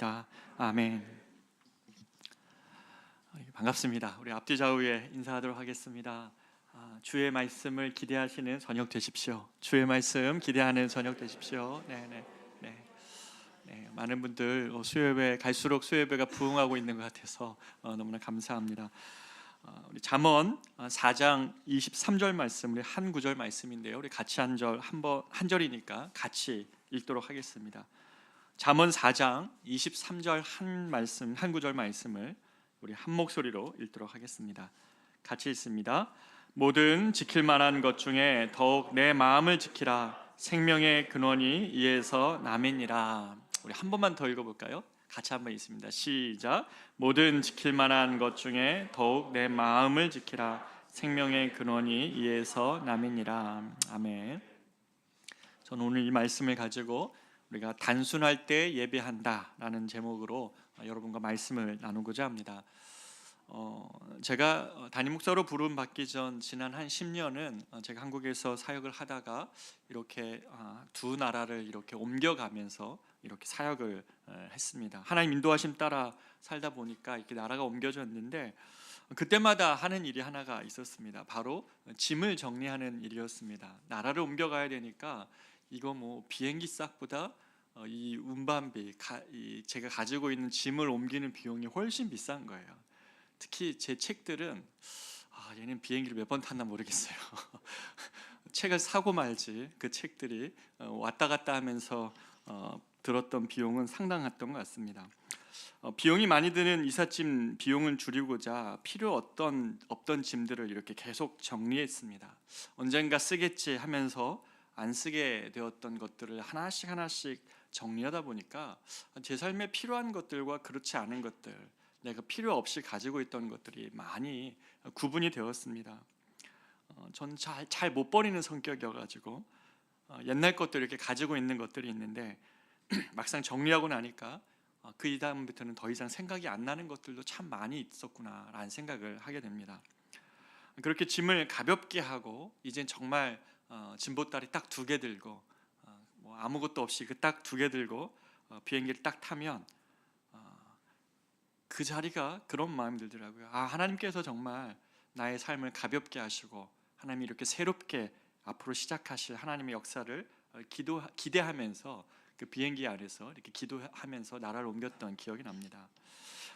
기도합니다. 아멘. 반갑습니다. 우리 앞뒤 좌우에 인사하도록 하겠습니다. 주의 말씀을 기대하시는 저녁 되십시오. 주의 말씀 기대하는 저녁 되십시오. 네. 많은 분들 수요예배 갈수록 수요예배가 부흥하고 있는 것 같아서 너무나 감사합니다. 우리 잠언 4장 23절 말씀, 우리 한 구절 말씀인데요. 우리 같이 한 절이니까 같이 읽도록 하겠습니다. 잠언 4장 23절 한 구절 말씀을 우리 한 목소리로 읽도록 하겠습니다. 같이 읽습니다. 모든 지킬 만한 것 중에 더욱 내 마음을 지키라. 생명의 근원이 이에서 남이니라. 우리 한 번만 더 읽어볼까요? 같이 한번 읽습니다. 시작. 모든 지킬 만한 것 중에 더욱 내 마음을 지키라. 생명의 근원이 이에서 남이니라. 아멘. 저는 오늘 이 말씀을 가지고 우리가 단순할 때 예배한다라는 제목으로 여러분과 말씀을 나누고자 합니다. 제가 담임 목사로 부름 받기 전 지난 한 10년은 제가 한국에서 사역을 하다가 이렇게 두 나라를 이렇게 옮겨가면서 이렇게 사역을 했습니다. 하나님 인도하심 따라 살다 보니까 이렇게 나라가 옮겨졌는데 그때마다 하는 일이 하나가 있었습니다. 바로 짐을 정리하는 일이었습니다. 나라를 옮겨가야 되니까 이거 뭐 비행기 싹보다 이 운반비, 제가 가지고 있는 짐을 옮기는 비용이 훨씬 비싼 거예요. 특히 제 책들은 얘는 비행기를 몇 번 탔나 모르겠어요. 책을 사고 말지 그 책들이 왔다 갔다 하면서 들었던 비용은 상당했던 것 같습니다. 비용이 많이 드는 이삿짐 비용을 줄이고자 필요 없던 짐들을 이렇게 계속 정리했습니다. 언젠가 쓰겠지 하면서 안 쓰게 되었던 것들을 하나씩 정리하다 보니까 제 삶에 필요한 것들과 그렇지 않은 것들, 내가 필요 없이 가지고 있던 것들이 많이 구분이 되었습니다. 전 잘 못 버리는 성격이어가지고 옛날 것들 이렇게 가지고 있는 것들이 있는데 막상 정리하고 나니까 그 다음부터는 더 이상 생각이 안 나는 것들도 참 많이 있었구나라는 생각을 하게 됩니다. 그렇게 짐을 가볍게 하고 이젠 정말 짐보따리 딱 2개 들고 뭐 아무것도 없이 그 딱 2개 들고 비행기를 딱 타면 그 자리가 그런 마음이 들더라고요. 하나님께서 정말 나의 삶을 가볍게 하시고 하나님이 이렇게 새롭게 앞으로 시작하실 하나님의 역사를 기대하면서 그 비행기 안에서 이렇게 기도하면서 나라를 옮겼던 기억이 납니다.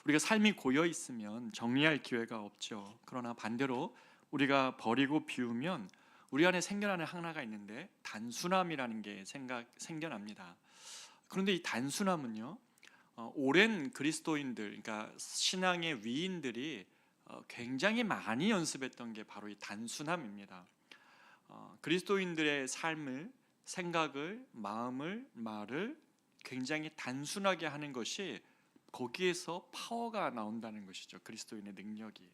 우리가 삶이 고여 있으면 정리할 기회가 없죠. 그러나 반대로 우리가 버리고 비우면 우리 안에 생겨나는 하나가 있는데 단순함이라는 게 생겨납니다. 그런데 이 단순함은요, 오랜 그리스도인들, 그러니까 신앙의 위인들이 굉장히 많이 연습했던 게 바로 이 단순함입니다. 그리스도인들의 삶을, 생각을, 마음을, 말을 굉장히 단순하게 하는 것이 거기에서 파워가 나온다는 것이죠. 그리스도인의 능력이.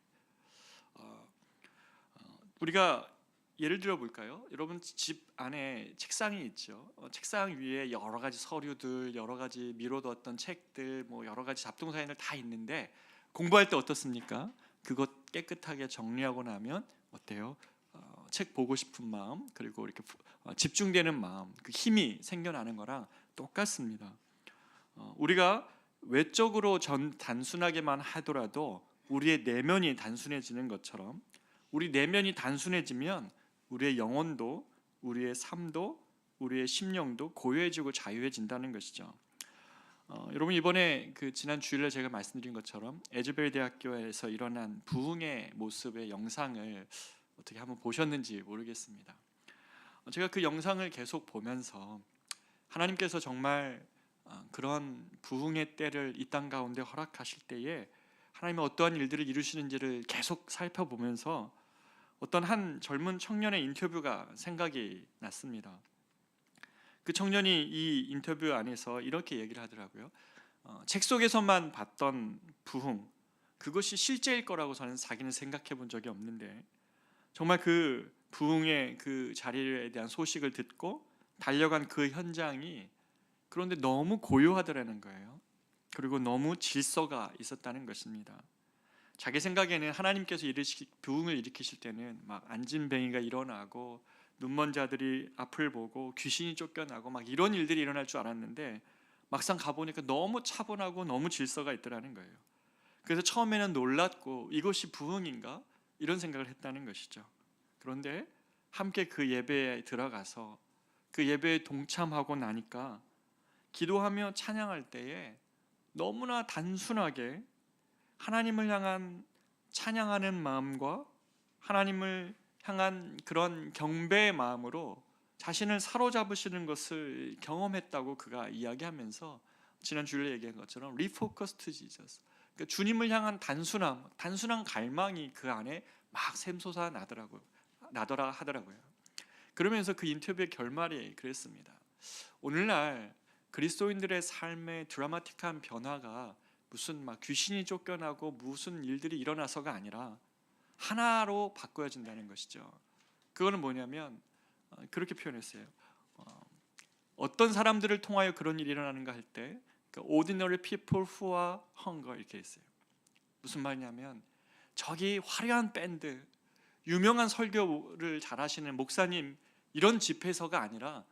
우리가 예를 들어 볼까요? 여러분 집 안에 책상이 있죠. 책상 위에 여러 가지 서류들, 여러 가지 미뤄뒀던 책들, 뭐 여러 가지 잡동사니들 다 있는데 공부할 때 어떻습니까? 그것 깨끗하게 정리하고 나면 어때요? 책 보고 싶은 마음, 그리고 이렇게 집중되는 마음, 그 힘이 생겨나는 거랑 똑같습니다. 우리가 외적으로 단순하게만 하더라도 우리의 내면이 단순해지는 것처럼 우리 내면이 단순해지면 우리의 영혼도, 우리의 삶도, 우리의 심령도 고요해지고 자유해진다는 것이죠. 여러분 이번에 지난 주일에 제가 말씀드린 것처럼 에즈베리 대학교에서 일어난 부흥의 모습의 영상을 어떻게 한번 보셨는지 모르겠습니다. 제가 그 영상을 계속 보면서 하나님께서 정말 그런 부흥의 때를 이 땅 가운데 허락하실 때에 하나님은 어떠한 일들을 이루시는지를 계속 살펴보면서 어떤 한 젊은 청년의 인터뷰가 생각이 났습니다. 그 청년이 이 인터뷰 안에서 이렇게 얘기를 하더라고요. 책 속에서만 봤던 부흥, 그것이 실제일 거라고 저는 자기는 생각해 본 적이 없는데 정말 그 부흥의 그 자리에 대한 소식을 듣고 달려간 그 현장이 그런데 너무 고요하더라는 거예요. 그리고 너무 질서가 있었다는 것입니다. 자기 생각에는 하나님께서 부흥을 일으키실 때는 막 안진뱅이가 일어나고 눈먼 자들이 앞을 보고 귀신이 쫓겨나고 막 이런 일들이 일어날 줄 알았는데 막상 가보니까 너무 차분하고 너무 질서가 있더라는 거예요. 그래서 처음에는 놀랐고 이것이 부흥인가? 이런 생각을 했다는 것이죠. 그런데 함께 그 예배에 들어가서 그 예배에 동참하고 나니까 기도하며 찬양할 때에 너무나 단순하게 하나님을 향한 찬양하는 마음과 하나님을 향한 그런 경배의 마음으로 자신을 사로잡으시는 것을 경험했다고 그가 이야기하면서 지난 주일에 얘기한 것처럼 Refocus to Jesus, 그러니까 주님을 향한 단순한 갈망이 그 안에 막 샘솟아 나더라 하더라고요. 그러면서 그 인터뷰의 결말이 그랬습니다. 오늘날 그리스도인들의 삶의 드라마틱한 변화가 무슨 막 귀신이 쫓겨나고 무슨 일들이 일어나서가 아니라 하나로 바꿔진다는 것이죠. 그거는 뭐냐면 그렇게 표현했어요. 어떤 사람들을 통하여 그런 일이 일어나는가 할 때 ordinary people who are hunger 이렇게 했어요. 무슨 말이냐면 저기 화려한 밴드, 유명한 설교를 잘하시는 목사님 이런 집회서가 아니라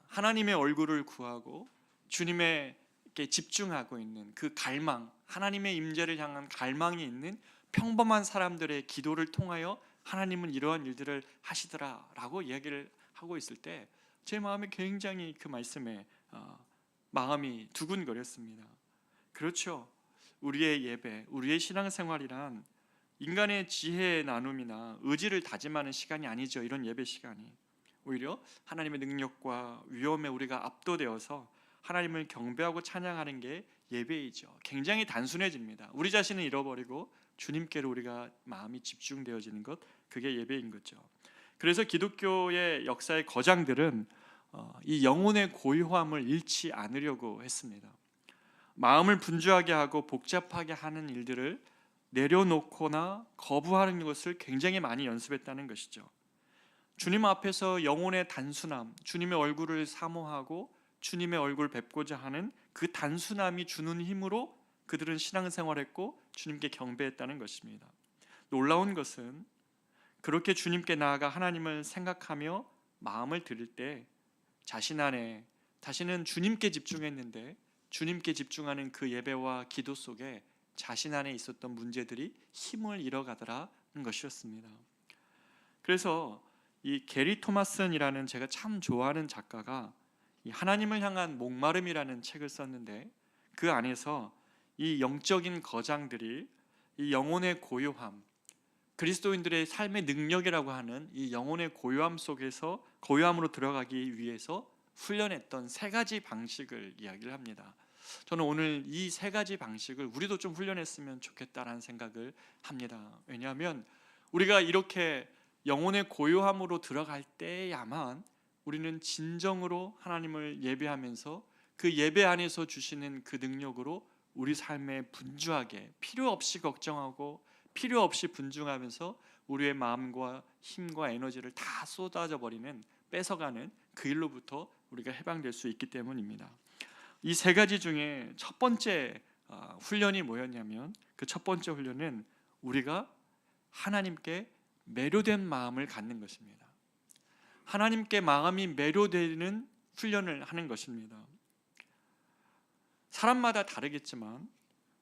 하나님의 얼굴을 구하고 주님에게 집중하고 있는 그 갈망, 하나님의 임재를 향한 갈망이 있는 평범한 사람들의 기도를 통하여 하나님은 이러한 일들을 하시더라라고 이야기를 하고 있을 때 제 마음에 굉장히 그 말씀에 마음이 두근거렸습니다. 그렇죠. 우리의 예배, 우리의 신앙생활이란 인간의 지혜의 나눔이나 의지를 다짐하는 시간이 아니죠. 이런 예배 시간이 오히려 하나님의 능력과 위엄에 우리가 압도되어서 하나님을 경배하고 찬양하는 게 예배이죠. 굉장히 단순해집니다. 우리 자신을 잃어버리고 주님께로 우리가 마음이 집중되어지는 것, 그게 예배인 거죠. 그래서 기독교의 역사의 거장들은 이 영혼의 고요함을 잃지 않으려고 했습니다. 마음을 분주하게 하고 복잡하게 하는 일들을 내려놓거나 거부하는 것을 굉장히 많이 연습했다는 것이죠. 주님 앞에서 영혼의 단순함, 주님의 얼굴을 사모하고 주님의 얼굴을 뵙고자 하는 그 단순함이 주는 힘으로 그들은 신앙생활했고 주님께 경배했다는 것입니다. 놀라운 것은 그렇게 주님께 나아가 하나님을 생각하며 마음을 드릴 때 자신 안에 다시는 주님께 집중했는데 주님께 집중하는 그 예배와 기도 속에 자신 안에 있었던 문제들이 힘을 잃어가더라는 것이었습니다. 그래서 이 게리 토마슨이라는 제가 참 좋아하는 작가가 이 하나님을 향한 목마름이라는 책을 썼는데 그 안에서 이 영적인 거장들이 이 영혼의 고요함, 그리스도인들의 삶의 능력이라고 하는 이 영혼의 고요함 속에서 고요함으로 들어가기 위해서 훈련했던 세 가지 방식을 이야기를 합니다. 저는 오늘 이 세 가지 방식을 우리도 좀 훈련했으면 좋겠다라는 생각을 합니다. 왜냐하면 우리가 이렇게 영혼의 고요함으로 들어갈 때야만 우리는 진정으로 하나님을 예배하면서 그 예배 안에서 주시는 그 능력으로 우리 삶에 분주하게 필요 없이 걱정하고 필요 없이 분중하면서 우리의 마음과 힘과 에너지를 다 쏟아져 버리는, 뺏어가는 그 일로부터 우리가 해방될 수 있기 때문입니다. 이 세 가지 중에 첫 번째 훈련이 뭐였냐면 그 첫 번째 훈련은 우리가 하나님께 매료된 마음을 갖는 것입니다. 하나님께 마음이 매료되는 훈련을 하는 것입니다. 사람마다 다르겠지만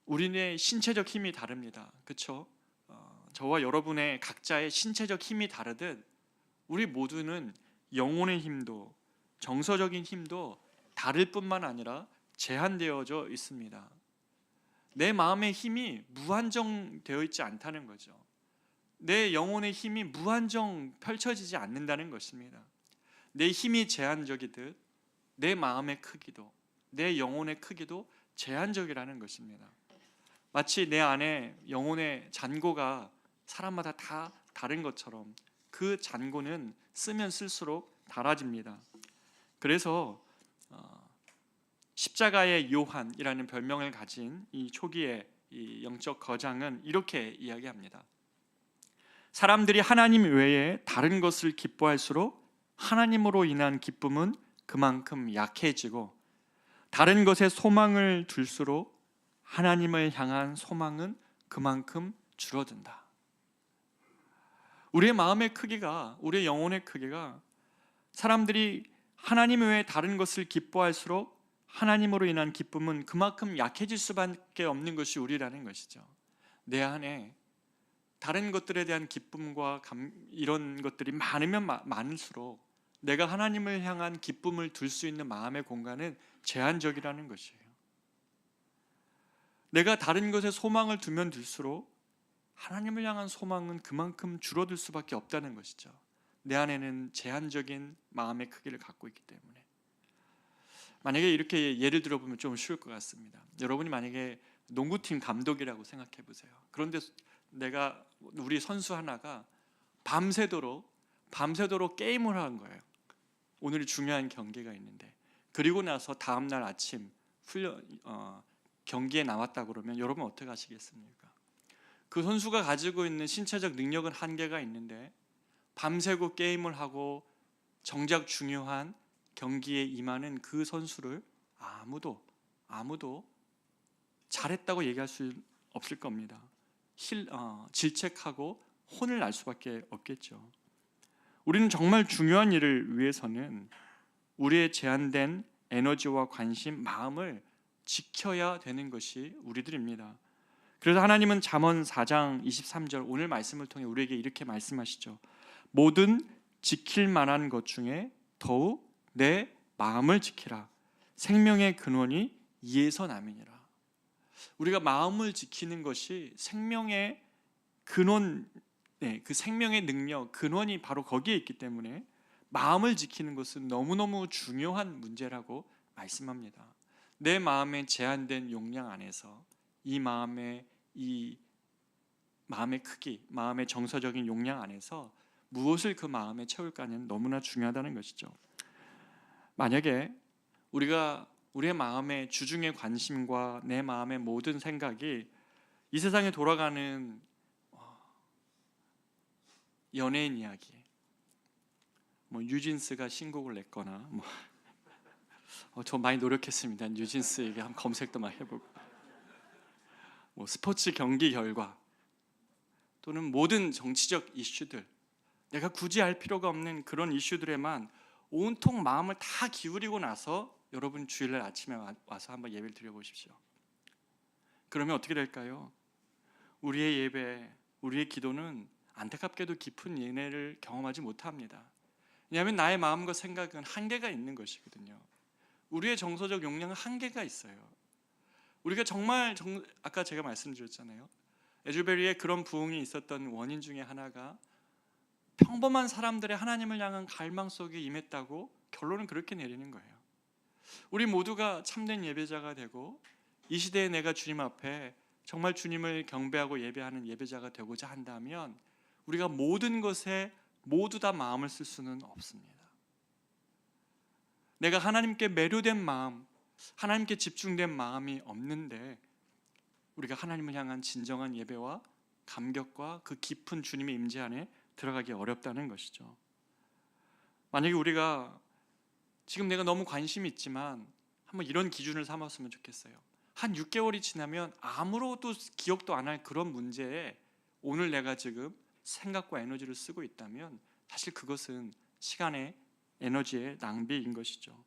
우리의 신체적 힘이 다릅니다. 그렇죠? 저와 여러분의 각자의 신체적 힘이 다르듯 우리 모두는 영혼의 힘도 정서적인 힘도 다를 뿐만 아니라 제한되어져 있습니다. 내 마음의 힘이 무한정 되어 있지 않다는 거죠. 내 영혼의 힘이 무한정 펼쳐지지 않는다는 것입니다. 내 힘이 제한적이듯 내 마음의 크기도 내 영혼의 크기도 제한적이라는 것입니다. 마치 내 안에 영혼의 잔고가 사람마다 다 다른 것처럼 그 잔고는 쓰면 쓸수록 닳아집니다. 그래서 십자가의 요한이라는 별명을 가진 이 초기의 이 영적 거장은 이렇게 이야기합니다. 사람들이 하나님 외에 다른 것을 기뻐할수록 하나님으로 인한 기쁨은 그만큼 약해지고 다른 것에 소망을 둘수록 하나님을 향한 소망은 그만큼 줄어든다. 우리의 마음의 크기가, 우리의 영혼의 크기가 사람들이 하나님 외에 다른 것을 기뻐할수록 하나님으로 인한 기쁨은 그만큼 약해질 수밖에 없는 것이 우리라는 것이죠. 내 안에 다른 것들에 대한 기쁨과 이런 것들이 많으면 많을수록 내가 하나님을 향한 기쁨을 둘 수 있는 마음의 공간은 제한적이라는 것이에요. 내가 다른 것에 소망을 두면 둘수록 하나님을 향한 소망은 그만큼 줄어들 수밖에 없다는 것이죠. 내 안에는 제한적인 마음의 크기를 갖고 있기 때문에. 만약에 이렇게 예를 들어보면 좀 쉬울 것 같습니다. 여러분이 만약에 농구팀 감독이라고 생각해 보세요. 그런데 우리 선수 하나가 밤새도록 게임을 한 거예요. 오늘이 중요한 경기가 있는데, 그리고 나서 다음날 아침 경기에 나왔다 그러면 여러분 어떻게 하시겠습니까? 그 선수가 가지고 있는 신체적 능력은 한계가 있는데 밤새고 게임을 하고 정작 중요한 경기에 임하는 그 선수를 아무도 잘했다고 얘기할 수 없을 겁니다. 질책하고 혼을 날 수밖에 없겠죠. 우리는 정말 중요한 일을 위해서는 우리의 제한된 에너지와 관심, 마음을 지켜야 되는 것이 우리들입니다. 그래서 하나님은 잠언 4장 23절 오늘 말씀을 통해 우리에게 이렇게 말씀하시죠. 모든 지킬 만한 것 중에 더욱 내 마음을 지키라. 생명의 근원이 이에서 남이니라. 우리가 마음을 지키는 것이 생명의 근원, 그 생명의 능력, 근원이 바로 거기에 있기 때문에 마음을 지키는 것은 너무너무 중요한 문제라고 말씀합니다. 내 마음의 제한된 용량 안에서 이 마음의 크기, 마음의 정서적인 용량 안에서 무엇을 그 마음에 채울까는 너무나 중요하다는 것이죠. 만약에 우리의 마음의 주중의 관심과 내 마음의 모든 생각이 이 세상에 돌아가는 연예인 이야기, 뉴진스가 신곡을 냈거나, 저 많이 노력했습니다. 뉴진스에게 한번 검색도 막 해보고, 스포츠 경기 결과 또는 모든 정치적 이슈들, 내가 굳이 알 필요가 없는 그런 이슈들에만 온통 마음을 다 기울이고 나서 여러분 주일날 아침에 와서 한번 예배를 드려보십시오. 그러면 어떻게 될까요? 우리의 예배, 우리의 기도는 안타깝게도 깊은 은혜를 경험하지 못합니다. 왜냐하면 나의 마음과 생각은 한계가 있는 것이거든요. 우리의 정서적 용량은 한계가 있어요. 우리가 정말 아까 제가 말씀드렸잖아요. 에즈베리에 그런 부흥이 있었던 원인 중에 하나가 평범한 사람들의 하나님을 향한 갈망 속에 임했다고 결론은 그렇게 내리는 거예요. 우리 모두가 참된 예배자가 되고 이 시대에 내가 주님 앞에 정말 주님을 경배하고 예배하는 예배자가 되고자 한다면 우리가 모든 것에 모두 다 마음을 쓸 수는 없습니다. 내가 하나님께 매료된 마음, 하나님께 집중된 마음이 없는데 우리가 하나님을 향한 진정한 예배와 감격과 그 깊은 주님의 임재 안에 들어가기 어렵다는 것이죠. 만약에 우리가 지금 내가 너무 관심이 있지만 한번 이런 기준을 삼았으면 좋겠어요. 한 6개월이 지나면 아무로도 기억도 안 할 그런 문제에 오늘 내가 지금 생각과 에너지를 쓰고 있다면 사실 그것은 시간의 에너지의 낭비인 것이죠.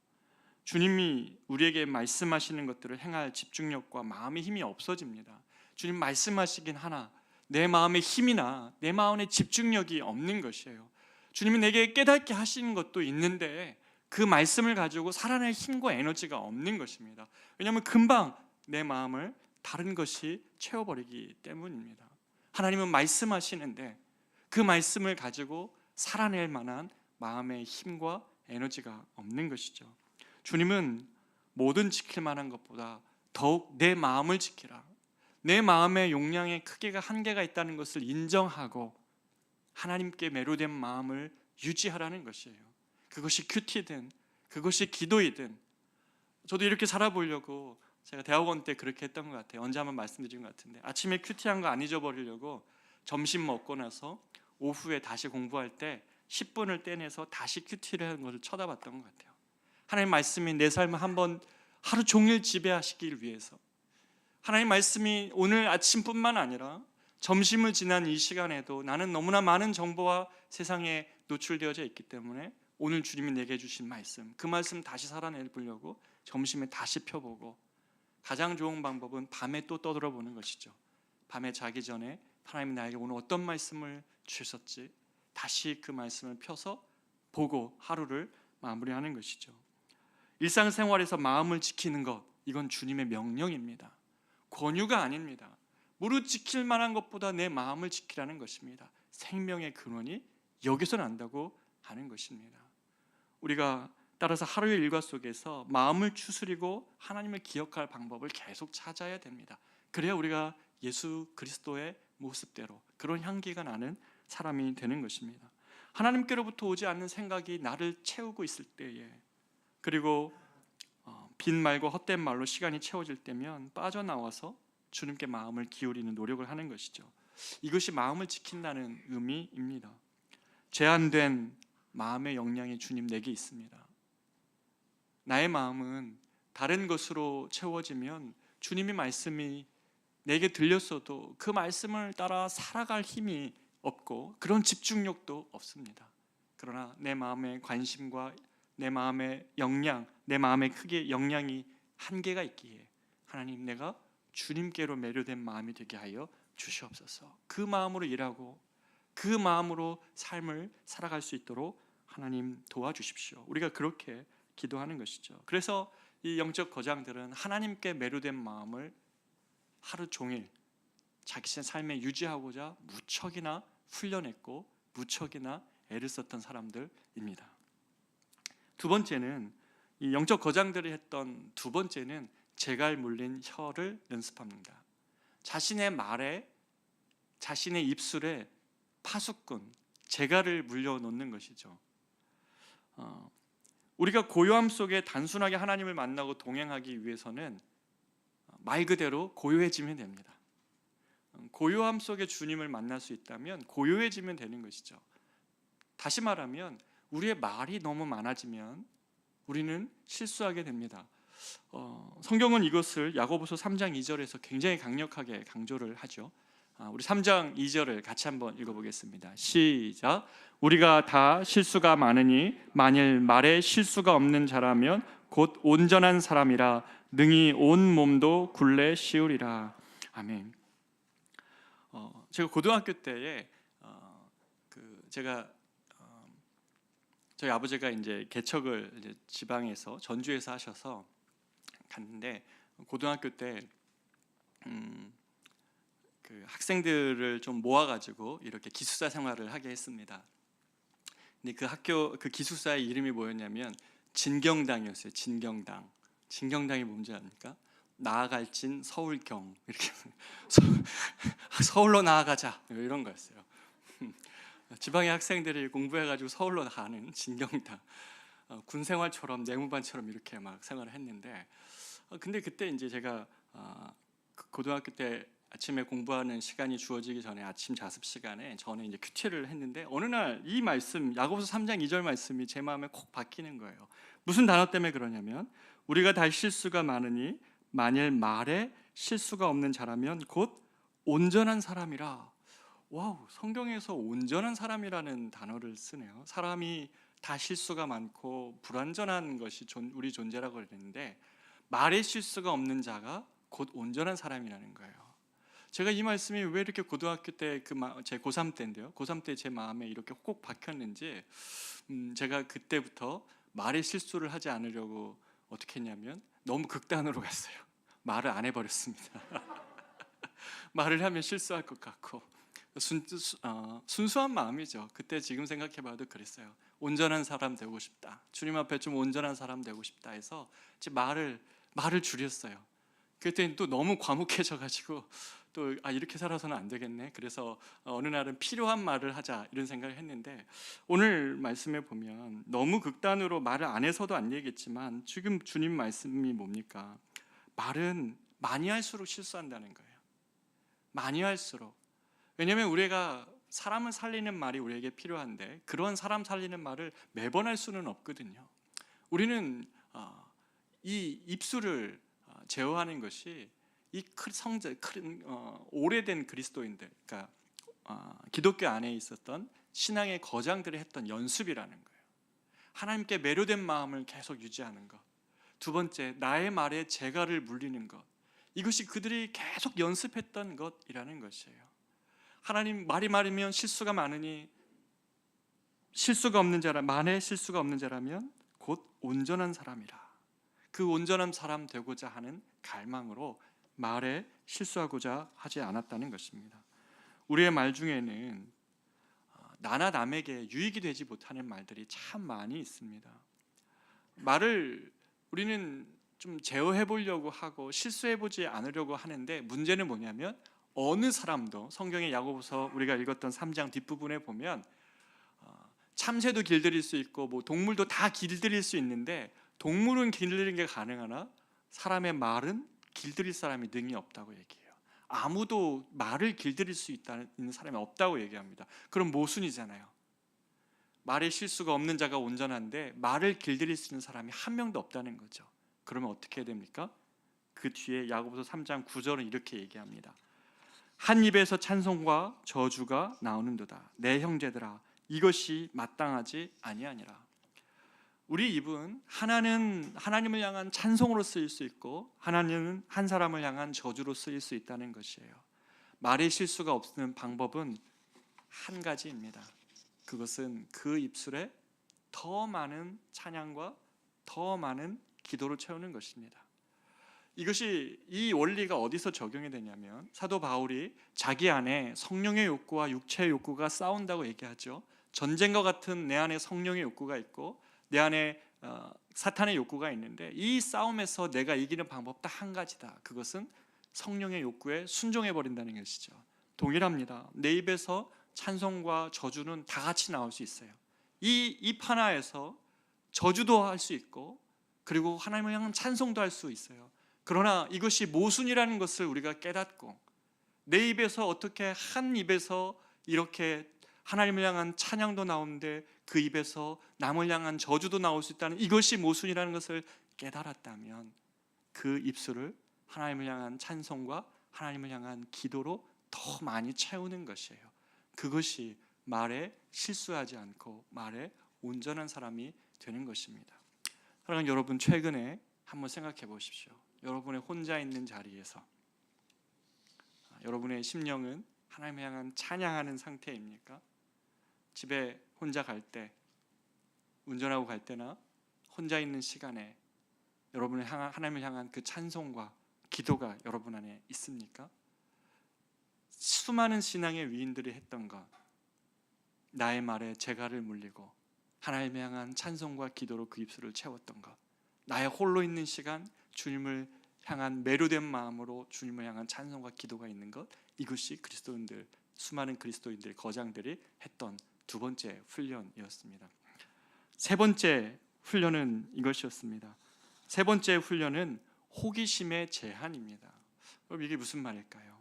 주님이 우리에게 말씀하시는 것들을 행할 집중력과 마음의 힘이 없어집니다. 주님 말씀하시긴 하나 내 마음의 힘이나 내 마음의 집중력이 없는 것이에요. 주님이 내게 깨닫게 하시는 것도 있는데 그 말씀을 가지고 살아낼 힘과 에너지가 없는 것입니다. 왜냐하면 금방 내 마음을 다른 것이 채워버리기 때문입니다. 하나님은 말씀하시는데 그 말씀을 가지고 살아낼 만한 마음의 힘과 에너지가 없는 것이죠. 주님은 모든 지킬 만한 것보다 더욱 내 마음을 지키라. 내 마음의 용량의 크기가 한계가 있다는 것을 인정하고 하나님께 매료된 마음을 유지하라는 것이에요. 그것이 큐티든 그것이 기도이든. 저도 이렇게 살아보려고 제가 대학원 때 그렇게 했던 것 같아요. 언제 한번 말씀드린 것 같은데 아침에 큐티한 거 안 잊어버리려고 점심 먹고 나서 오후에 다시 공부할 때 10분을 떼내서 다시 큐티를 하는 것을 쳐다봤던 것 같아요. 하나님 말씀이 내 삶을 한번 하루 종일 지배하시길 위해서, 하나님 말씀이 오늘 아침뿐만 아니라 점심을 지난 이 시간에도 나는 너무나 많은 정보와 세상에 노출되어져 있기 때문에 오늘 주님이 내게 주신 말씀, 그 말씀 다시 살아내보려고 점심에 다시 펴보고, 가장 좋은 방법은 밤에 또 떠들어보는 것이죠. 밤에 자기 전에 하나님이 나에게 오늘 어떤 말씀을 주셨지, 다시 그 말씀을 펴서 보고 하루를 마무리하는 것이죠. 일상생활에서 마음을 지키는 것, 이건 주님의 명령입니다. 권유가 아닙니다. 무릇 지킬 만한 것보다 내 마음을 지키라는 것입니다. 생명의 근원이 여기서 난다고 하는 것입니다. 우리가 따라서 하루의 일과 속에서 마음을 추스리고 하나님을 기억할 방법을 계속 찾아야 됩니다. 그래야 우리가 예수 그리스도의 모습대로 그런 향기가 나는 사람이 되는 것입니다. 하나님께로부터 오지 않는 생각이 나를 채우고 있을 때에, 그리고 빈 말과 헛된 말로 시간이 채워질 때면 빠져나와서 주님께 마음을 기울이는 노력을 하는 것이죠. 이것이 마음을 지킨다는 의미입니다. 제한된 마음의 역량이 주님 내게 있습니다. 나의 마음은 다른 것으로 채워지면 주님의 말씀이 내게 들렸어도 그 말씀을 따라 살아갈 힘이 없고 그런 집중력도 없습니다. 그러나 내 마음의 관심과 내 마음의 역량, 내 마음의 크기의 역량이 한계가 있기에 하나님, 내가 주님께로 매료된 마음이 되게 하여 주시옵소서. 그 마음으로 일하고 그 마음으로 삶을 살아갈 수 있도록 하나님 도와주십시오. 우리가 그렇게 기도하는 것이죠. 그래서 이 영적 거장들은 하나님께 매료된 마음을 하루 종일 자기 삶에 유지하고자 무척이나 훈련했고 무척이나 애를 썼던 사람들입니다. 두 번째는, 이 영적 거장들이 했던 두 번째는 재갈 물린 혀를 연습합니다. 자신의 말에, 자신의 입술에 파수꾼, 재갈을 물려놓는 것이죠. 우리가 고요함 속에 단순하게 하나님을 만나고 동행하기 위해서는 말 그대로 고요해지면 됩니다. 고요함 속에 주님을 만날 수 있다면 고요해지면 되는 것이죠. 다시 말하면 우리의 말이 너무 많아지면 우리는 실수하게 됩니다. 성경은 이것을 야고보서 3장 2절에서 굉장히 강력하게 강조를 하죠. 우리 3장 2절을 같이 한번 읽어보겠습니다. 시작. 우리가 다 실수가 많으니 만일 말에 실수가 없는 자라면 곧 온전한 사람이라 능히 온 몸도 굴레 씌우리라. 아멘. 제가 고등학교 때에 저희 아버지가 이제 개척을 이제 지방에서 전주에서 하셔서 갔는데, 고등학교 때 그 학생들을 좀 모아가지고 이렇게 기숙사 생활을 하게 했습니다. 근데 그 학교 그 기숙사의 이름이 뭐였냐면 진경당이었어요. 진경당. 진경당이 뭔지 압니까? 나아갈진 서울경, 이렇게 서울로 나아가자 이런 거였어요. 지방의 학생들이 공부해가지고 서울로 가는 진경당, 군생활처럼 내무반처럼 이렇게 막 생활을 했는데, 근데 그때 이제 제가 고등학교 때 아침에 공부하는 시간이 주어지기 전에 아침 자습 시간에 저는 이제 큐티를 했는데, 어느 날 이 말씀, 야고보서 3장 2절 말씀이 제 마음에 콕 박히는 거예요. 무슨 단어 때문에 그러냐면, 우리가 다 실수가 많으니 만일 말에 실수가 없는 자라면 곧 온전한 사람이라. 와우, 성경에서 온전한 사람이라는 단어를 쓰네요. 사람이 다 실수가 많고 불완전한 것이 우리 존재라고 그랬는데, 말에 실수가 없는 자가 곧 온전한 사람이라는 거예요. 제가 이 말씀이 왜 이렇게 고등학교 때 제 고3 때인데요, 고3 때 제 마음에 이렇게 꼭 박혔는지, 제가 그때부터 말에 실수를 하지 않으려고 어떻게 했냐면 너무 극단으로 갔어요. 말을 안 해버렸습니다. 말을 하면 실수할 것 같고, 순수한 마음이죠. 그때 지금 생각해봐도 그랬어요. 온전한 사람 되고 싶다, 주님 앞에 좀 온전한 사람 되고 싶다 해서 제 말을 줄였어요. 그때 또 너무 과묵해져가지고 또 이렇게 살아서는 안 되겠네. 그래서 어느 날은 필요한 말을 하자 이런 생각을 했는데, 오늘 말씀에 보면 너무 극단으로 말을 안 해서도 안 되겠지만 지금 주님 말씀이 뭡니까? 말은 많이 할수록 실수한다는 거예요. 많이 할수록. 왜냐하면 우리가 사람을 살리는 말이 우리에게 필요한데 그런 사람 살리는 말을 매번 할 수는 없거든요. 우리는 이 입술을 제어하는 것이 이 오래된 그리스도인들, 그러니까 기독교 안에 있었던 신앙의 거장들이 했던 연습이라는 거예요. 하나님께 매료된 마음을 계속 유지하는 것, 두 번째, 나의 말에 재갈을 물리는 것. 이것이 그들이 계속 연습했던 것이라는 것이에요. 하나님, 말이 많으면 실수가 많으니 만에 실수가 없는 자라면 곧 온전한 사람이라. 그 온전한 사람 되고자 하는 갈망으로 말에 실수하고자 하지 않았다는 것입니다. 우리의 말 중에는 나나 남에게 유익이 되지 못하는 말들이 참 많이 있습니다. 말을 우리는 좀 제어해 보려고 하고 실수해 보지 않으려고 하는데, 문제는 뭐냐면 어느 사람도 성경의 야고보서 우리가 읽었던 3장 뒷부분에 보면 참새도 길들일 수 있고 뭐 동물도 다 길들일 수 있는데, 동물은 길들이는 게 가능하나 사람의 말은 길들일 사람이 능히 없다고 얘기해요. 아무도 말을 길들일 수 있는 사람이 없다고 얘기합니다. 그럼 모순이잖아요. 말에 실수가 없는 자가 온전한데 말을 길들일 수 있는 사람이 한 명도 없다는 거죠. 그러면 어떻게 해야 됩니까? 그 뒤에 야고보서 3장 9절은 이렇게 얘기합니다. 한 입에서 찬송과 저주가 나오는도다. 내 형제들아, 이것이 마땅하지 아니하니라. 우리 입은 하나는 하나님을 향한 찬송으로 쓰일 수 있고, 하나님은 한 사람을 향한 저주로 쓰일 수 있다는 것이에요. 말의 실수가 없는 방법은 한 가지입니다. 그것은 그 입술에 더 많은 찬양과 더 많은 기도를 채우는 것입니다. 이 원리가 어디서 적용이 되냐면, 사도 바울이 자기 안에 성령의 욕구와 육체의 욕구가 싸운다고 얘기하죠. 전쟁과 같은 내 안에 성령의 욕구가 있고 내 안에 사탄의 욕구가 있는데, 이 싸움에서 내가 이기는 방법 딱 한 가지다. 그것은 성령의 욕구에 순종해 버린다는 것이죠. 동일합니다. 내 입에서 찬송과 저주는 다 같이 나올 수 있어요. 이 입 하나에서 저주도 할 수 있고, 그리고 하나님을 향한 찬송도 할 수 있어요. 그러나 이것이 모순이라는 것을 우리가 깨닫고, 내 입에서 어떻게 한 입에서 이렇게 하나님을 향한 찬양도 나오는데 그 입에서 남을 향한 저주도 나올 수 있다는, 이것이 모순이라는 것을 깨달았다면 그 입술을 하나님을 향한 찬송과 하나님을 향한 기도로 더 많이 채우는 것이에요. 그것이 말에 실수하지 않고 말에 온전한 사람이 되는 것입니다. 사랑하는 여러분, 최근에 한번 생각해 보십시오. 여러분의 혼자 있는 자리에서 여러분의 심령은 하나님을 향한 찬양하는 상태입니까? 집에 혼자 갈 때, 운전하고 갈 때나 혼자 있는 시간에 여러분의 하나님을 향한 그 찬송과 기도가 여러분 안에 있습니까? 수많은 신앙의 위인들이 했던 것, 나의 말에 재갈을 물리고 하나님을 향한 찬송과 기도로 그 입술을 채웠던 것, 나의 홀로 있는 시간 주님을 향한 매료된 마음으로 주님을 향한 찬송과 기도가 있는 것, 이것이 그리스도인들, 수많은 그리스도인들, 거장들이 했던 두 번째 훈련이었습니다. 세 번째 훈련은 이것이었습니다. 세 번째 훈련은 호기심의 제한입니다. 그럼 이게 무슨 말일까요?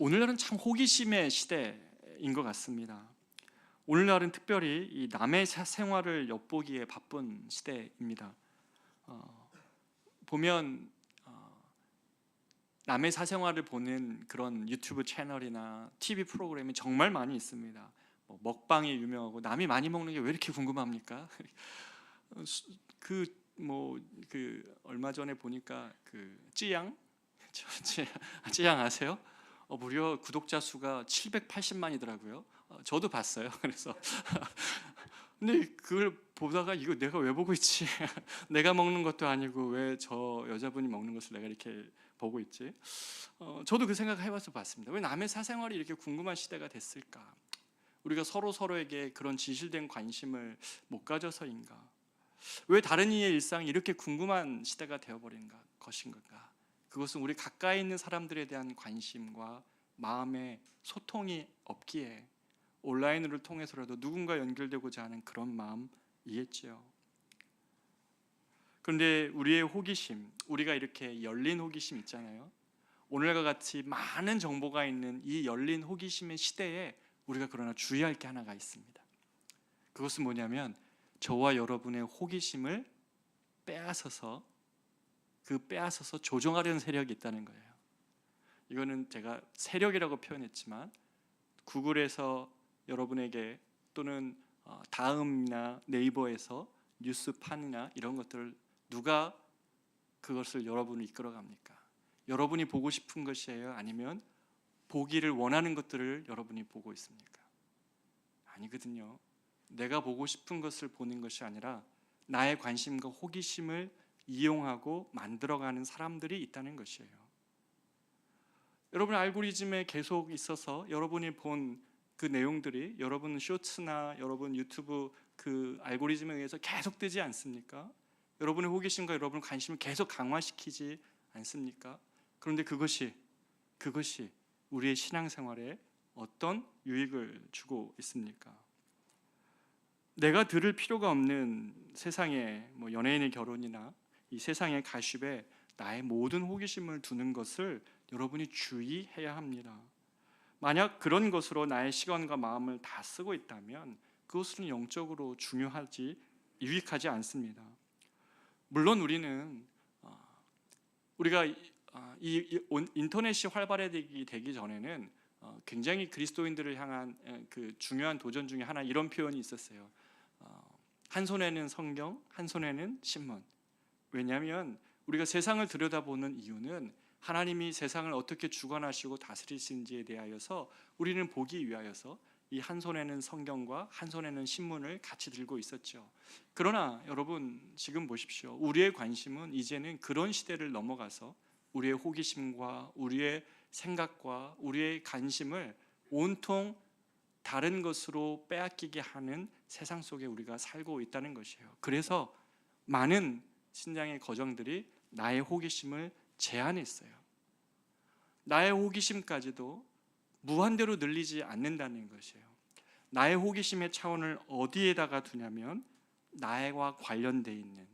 오늘날은 참 호기심의 시대인 것 같습니다. 오늘날은 특별히 이 남의 생활을 엿보기에 바쁜 시대입니다. 보면 남의 사생활을 보는 그런 유튜브 채널이나 TV 프로그램이 정말 많이 있습니다. 먹방이 유명하고, 남이 많이 먹는 게 왜 이렇게 궁금합니까? 얼마 전에 보니까 찌양 아세요? 무려 구독자 수가 780만이더라고요. 저도 봤어요. 그래서 근데 그걸 보다가 이거 내가 왜 보고 있지? 내가 먹는 것도 아니고 왜 저 여자분이 먹는 것을 내가 이렇게 보고 있지? 저도 그 생각을 해봐서 봤습니다. 왜 남의 사생활이 이렇게 궁금한 시대가 됐을까? 우리가 서로에게 그런 진실된 관심을 못 가져서인가? 왜 다른 이의 일상이 이렇게 궁금한 시대가 되어버린 것인가? 그것은 우리 가까이 있는 사람들에 대한 관심과 마음의 소통이 없기에 온라인을 통해서라도 누군가 연결되고자 하는 그런 마음이겠지요. 그런데 우리의 호기심, 우리가 이렇게 열린 호기심 있잖아요. 오늘과 같이 많은 정보가 있는 이 열린 호기심의 시대에 우리가 그러나 주의할 게 하나가 있습니다. 그것은 뭐냐면, 저와 여러분의 호기심을 빼앗아서 조종하려는 세력이 있다는 거예요. 이거는 제가 세력이라고 표현했지만, 구글에서 여러분에게 또는 다음이나 네이버에서 뉴스판이나 이런 것들을 누가 그것을 여러분을 이끌어갑니까? 여러분이 보고 싶은 것이에요? 아니면 보기를 원하는 것들을 여러분이 보고 있습니까? 아니거든요. 내가 보고 싶은 것을 보는 것이 아니라 나의 관심과 호기심을 이용하고 만들어가는 사람들이 있다는 것이에요. 여러분 알고리즘에 계속 있어서 여러분이 본 그 내용들이 여러분 쇼츠나 여러분 유튜브 그 알고리즘에 의해서 계속 뜨지 않습니까? 여러분의 호기심과 여러분의 관심을 계속 강화시키지 않습니까? 그런데 그것이 우리의 신앙생활에 어떤 유익을 주고 있습니까? 내가 들을 필요가 없는 세상의 연예인의 결혼이나 이 세상의 가십에 나의 모든 호기심을 두는 것을 여러분이 주의해야 합니다. 만약 그런 것으로 나의 시간과 마음을 다 쓰고 있다면 그것은 영적으로 유익하지 않습니다. 물론 우리는 우리가 이 인터넷이 활발해지기 전에는 굉장히 그리스도인들을 향한 그 중요한 도전 중에 하나 이런 표현이 있었어요. 한 손에는 성경, 한 손에는 신문. 왜냐하면 우리가 세상을 들여다보는 이유는 하나님이 세상을 어떻게 주관하시고 다스리시는지에 대하여서 우리는 보기 위하여서 이 한 손에는 성경과 한 손에는 신문을 같이 들고 있었죠. 그러나 여러분 지금 보십시오. 우리의 관심은 이제는 그런 시대를 넘어가서 우리의 호기심과 우리의 생각과 우리의 관심을 온통 다른 것으로 빼앗기게 하는 세상 속에 우리가 살고 있다는 것이에요. 그래서 많은 신앙의 거정들이 나의 호기심을 제한했어요. 나의 호기심까지도 무한대로 늘리지 않는다는 것이에요. 나의 호기심의 차원을 어디에다가 두냐면 나와 관련되어 있는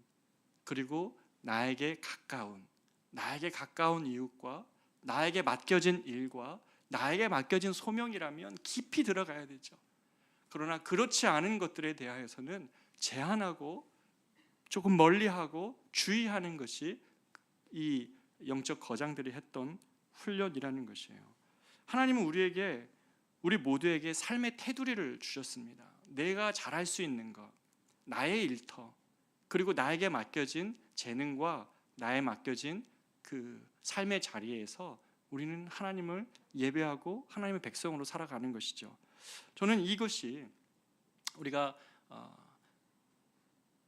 그리고 나에게 가까운 이웃과 나에게 맡겨진 일과 나에게 맡겨진 소명이라면 깊이 들어가야 되죠. 그러나 그렇지 않은 것들에 대하여서는 제한하고 조금 멀리하고 주의하는 것이 이 영적 거장들이 했던 훈련이라는 것이에요. 하나님은 우리 모두에게 삶의 테두리를 주셨습니다. 내가 잘할 수 있는 것, 나의 일터, 그리고 나에게 맡겨진 재능과 나에 맡겨진 그 삶의 자리에서 우리는 하나님을 예배하고 하나님의 백성으로 살아가는 것이죠. 저는 이것이 우리가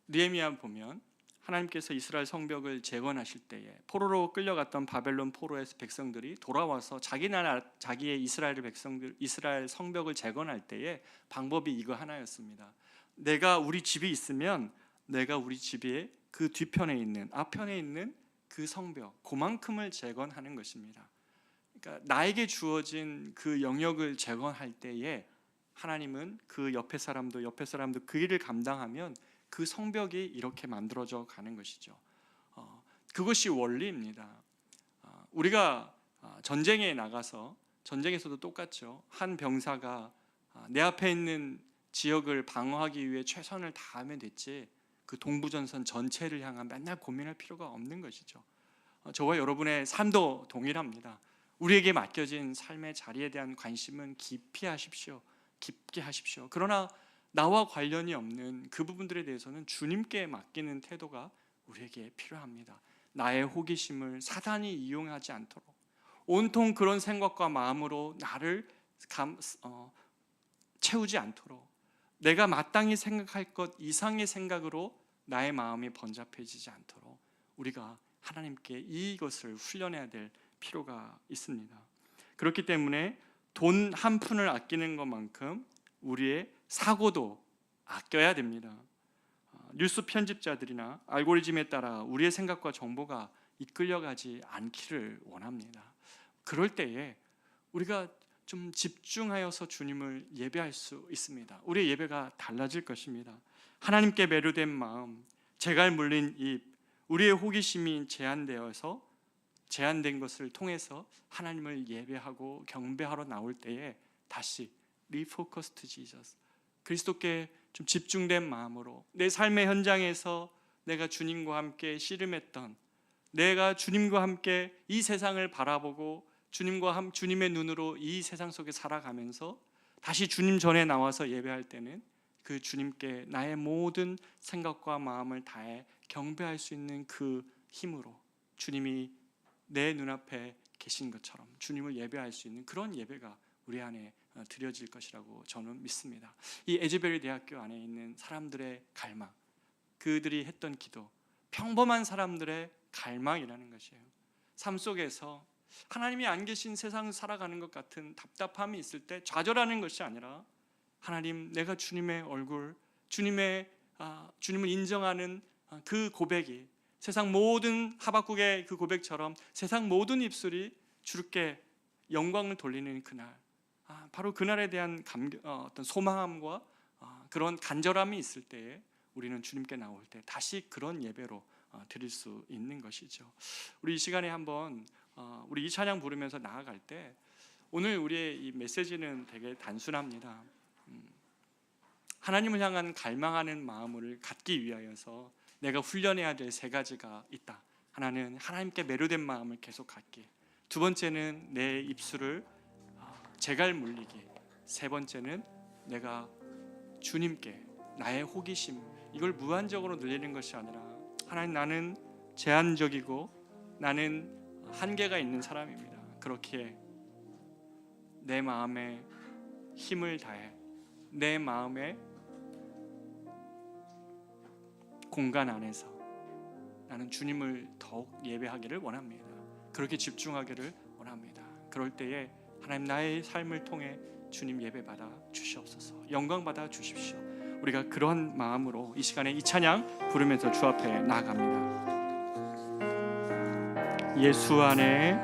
느헤미야 보면 하나님께서 이스라엘 성벽을 재건하실 때에 포로로 끌려갔던 바벨론 포로에서 백성들이 돌아와서 자기의 이스라엘 성벽을 재건할 때에 방법이 이거 하나였습니다. 내가 우리 집이 있으면 내가 우리 집의 그 뒤편에 있는 앞편에 있는 그 성벽 그만큼을 재건하는 것입니다. 그러니까 나에게 주어진 그 영역을 재건할 때에 하나님은 그 옆에 사람도 그 일을 감당하면 그 성벽이 이렇게 만들어져 가는 것이죠. 그것이 원리입니다. 우리가 전쟁에 나가서 전쟁에서도 똑같죠. 한 병사가 내 앞에 있는 지역을 방어하기 위해 최선을 다하면 됐지 그 동부전선 전체를 향한 맨날 고민할 필요가 없는 것이죠. 저와 여러분의 삶도 동일합니다. 우리에게 맡겨진 삶의 자리에 대한 관심은 깊게 하십시오. 그러나 나와 관련이 없는 그 부분들에 대해서는 주님께 맡기는 태도가 우리에게 필요합니다. 나의 호기심을 사단이 이용하지 않도록 온통 그런 생각과 마음으로 나를 채우지 않도록 내가 마땅히 생각할 것 이상의 생각으로 나의 마음이 번잡해지지 않도록 우리가 하나님께 이것을 훈련해야 될 필요가 있습니다. 그렇기 때문에 돈 한 푼을 아끼는 것만큼 우리의 사고도 아껴야 됩니다. 뉴스 편집자들이나 알고리즘에 따라 우리의 생각과 정보가 이끌려가지 않기를 원합니다. 그럴 때에 우리가 좀 집중하여서 주님을 예배할 수 있습니다. 우리의 예배가 달라질 것입니다. 하나님께 매료된 마음, 재갈 물린 입, 우리의 호기심이 제한된 것을 통해서 하나님을 예배하고 경배하러 나올 때에 다시 Refocus to Jesus, 그리스도께 좀 집중된 마음으로 내 삶의 현장에서 내가 주님과 함께 씨름했던, 내가 주님과 함께 이 세상을 바라보고 주님의 눈으로 이 세상 속에 살아가면서 다시 주님 전에 나와서 예배할 때는 그 주님께 나의 모든 생각과 마음을 다해 경배할 수 있는 그 힘으로 주님이 내 눈앞에 계신 것처럼 주님을 예배할 수 있는 그런 예배가 우리 안에 드려질 것이라고 저는 믿습니다. 이 에즈베리 대학교 안에 있는 사람들의 갈망, 그들이 했던 기도, 평범한 사람들의 갈망이라는 것이에요. 삶 속에서 하나님이 안 계신 세상 살아가는 것 같은 답답함이 있을 때 좌절하는 것이 아니라 하나님, 내가 주님의 얼굴, 주님을 인정하는 그 고백이 세상 모든 하박국의 그 고백처럼 세상 모든 입술이 주께 영광을 돌리는 그날, 바로 그날에 대한 어떤 소망함과 그런 간절함이 있을 때에 우리는 주님께 나올 때 다시 그런 예배로 드릴 수 있는 것이죠. 우리 이 시간에 한번 우리 이 찬양 부르면서 나아갈 때 오늘 우리의 이 메시지는 되게 단순합니다. 하나님을 향한 갈망하는 마음을 갖기 위하여서 내가 훈련해야 될 세 가지가 있다. 하나는 하나님께 매료된 마음을 계속 갖기, 두 번째는 내 입술을 재갈 물리기, 세 번째는 내가 주님께 나의 호기심, 이걸 무한적으로 늘리는 것이 아니라 하나님, 나는 제한적이고 나는 한계가 있는 사람입니다. 그렇기에 내 마음에 힘을 다해 내 마음의 공간 안에서 나는 주님을 더욱 예배하기를 원합니다. 그렇게 집중하기를 원합니다. 그럴 때에 하나님, 나의 삶을 통해 주님 예배받아 주시옵소서, 영광 받아 주십시오. 우리가 그런 마음으로 이 시간에 이 찬양 부르면서 주 앞에 나아갑니다. 예수 안에